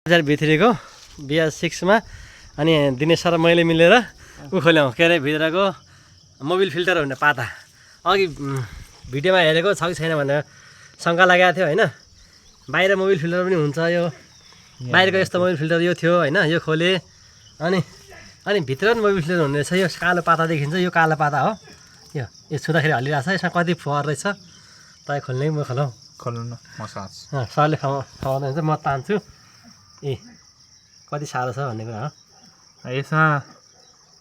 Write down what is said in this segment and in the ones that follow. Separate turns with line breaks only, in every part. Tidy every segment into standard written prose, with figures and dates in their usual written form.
भित्रीको BS6 मा अनि Dinesh sir मैले मिलेर खोल्यौँ के अरे भित्रको मोबिल फिल्टर भन्ने पाता अघि भिडियोमा हेरेको छ कि छैन भनेर शङ्का लागेको थियो होइन। बाहिर मोबिल फिल्टर पनि हुन्छ, यो बाहिरको यस्तो मोबिल फिल्टर यो थियो होइन। यो खोले अनि भित्र पनि मोबिल फिल्टर हुने रहेछ। यो कालो पाता देखिन्छ, यो कालो पाता हो। यो छुँदाखेरि हल्लिरहेछ। यसमा कति फोहोर रहेछ, तपाईँ खोल्ने म खोलौँ?
खोल्नु न मसाज
सरले खुवाउँदै हुन्छ, म तान्छु। कति साह्रो छ भन्ने कुरा हो।
यसमा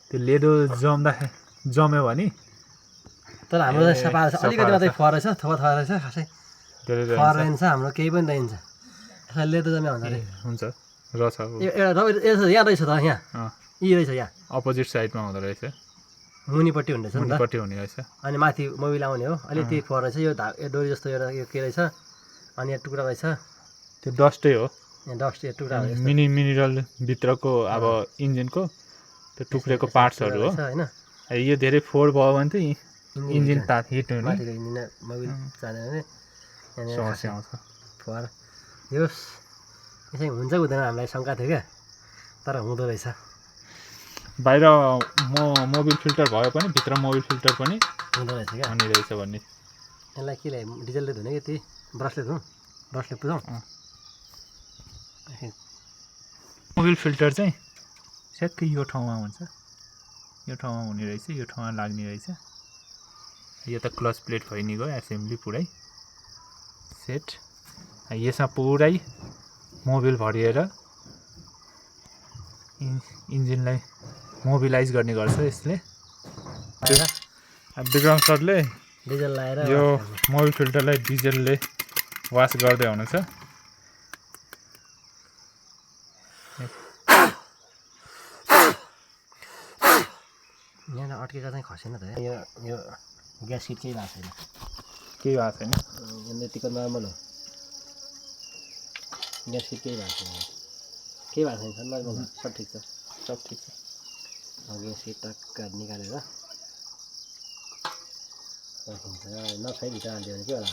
त्यो लेदो जम्यो भने
तर हाम्रो चाहिँ सफा अलिकति मात्रै फोहोर रहेछ, थोपा रहेछ, खासै फोहोर रहन्छ हाम्रो, केही पनि रहन्छ। यसमा लेदो जम्या हुन्छ अरे।
हुन्छ रहेछ
एउटा यहाँ रहेछ त, यहाँ यी रहेछ, यहाँ
अपोजिट साइडमा हुँदो रहेछ,
मुनिपट्टि हुने रहेछ नि त,
मुनिपट्टि हुने रहेछ।
अनि माथि मोबिल आउने हो। अलिकति फोहोर रहेछ। यो डोरी जस्तो एउटा यो के रहेछ, अनि यहाँ टुक्रा रहेछ,
त्यो डस्टै हो।
यहाँ डस्ट यो टुक्रा
मिनरल भित्रको अब इन्जिनको त्यो टुक्रेको पार्ट्सहरू हो
होइन।
यो धेरै फोहोर भयो भने चाहिँ इन्जिन हिट हुने
माथिको इन्जिन मोबिल जाने भने
समस्या आउँछ।
फोहोर यो यसै हुन्छ हुँदैन हामीलाई शङ्का थियो क्या, तर हुँदो रहेछ।
बाहिर मोबिल फिल्टर भयो पनि भित्र मोबिल फिल्टर पनि
हुँदो रहेछ क्या,
हुने रहेछ भन्ने।
यसलाई के ल्याए, डिजलले धुने कि त्यही ब्रसले धुँ, ब्रसले पुछौँ।
मोबिल फिल्टर चाहिँ ठ्याक्कै यो ठाउँमा हुन्छ, यो ठाउँमा हुने रहेछ, यो ठाउँमा लाग्ने रहेछ। यो त क्लच प्लेट भइ नि गयो, एसेम्ब्ली पुरै सेट। यसमा पुरै मोबिल भरिएर इन्जिनलाई मोबिलाइज गर्ने गर्छ यसले। विक्रम सरले
डिजल लाएर
यो मोबिल फिल्टरलाई डिजलले वास गर्दै हुनुहुन्छ।
यहाँ अड्केको चाहिँ खसेन त, यो ग्यास सिट केही भएको छैन,
केही भएको छैन,
यतिको नर्मल हो। ग्यास सिट केही भएको छैन, केही भएको छैन, नर्मल हो, सब ठिक छ,
सब ठिक छ।
ग्यास सिट टक्क निकालेर राखिन्छ। नखाइ भित्र हालिदियो भने के होला।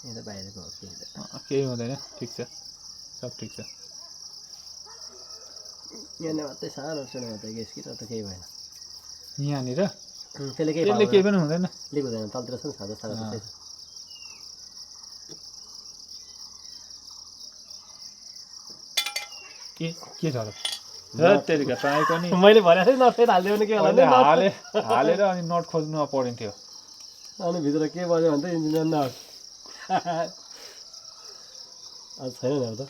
यो त बाहिरको हो,
केही हुँदैन, ठिक छ, सब ठिक छ।
यहाँनिर मात्रै सानो सुनेको त ग्यास कि त केही भएन
यहाँनिर,
त्यसले
केही पनि हुँदैन,
लिक हुँदैन। तलतिर छ नि सानो सानो त्यस्तै छ।
के छ र तेरिका तपाईँ पनि
मैले भनेको थिएँ नट हालिदियो भने के होला,
हालेर अनि नट खोज्नु पऱ्यो।
अनि भित्र के बज्यो भने त इन्जिन नट आज छैन नि अब त।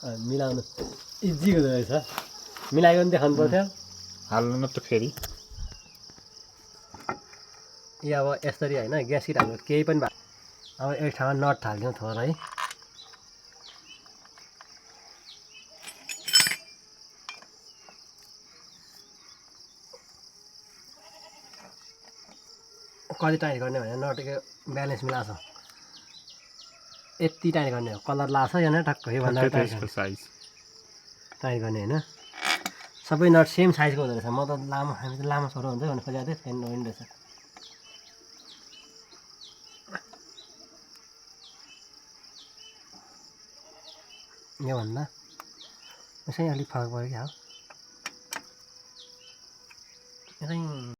मिलाउनु इजी हुँदो रहेछ, मिलाएको पनि देखाउनु पर्थ्यो।
हाल्नु न त फेरि।
यो अब यसरी होइन, ग्यास सिट हाम्रो केही पनि भएको। अब एक ठाउँमा नट हालिदिउँ थोर है। कति टाइट गर्ने भने नटको ब्यालेन्स मिलाएको छ, यति टाइट गर्ने हो। कलर लाछ यहाँनिर टक्क योभन्दा टाइट गर्ने होइन। सबै नट सेम साइजको हुँदो रहेछ। म त हामी त लामो छोरो हुन्छ भने खोजेको थिएँ, छैन होइन रहेछ। योभन्दा यसै अलिक फरक पऱ्यो क्या हो। यसै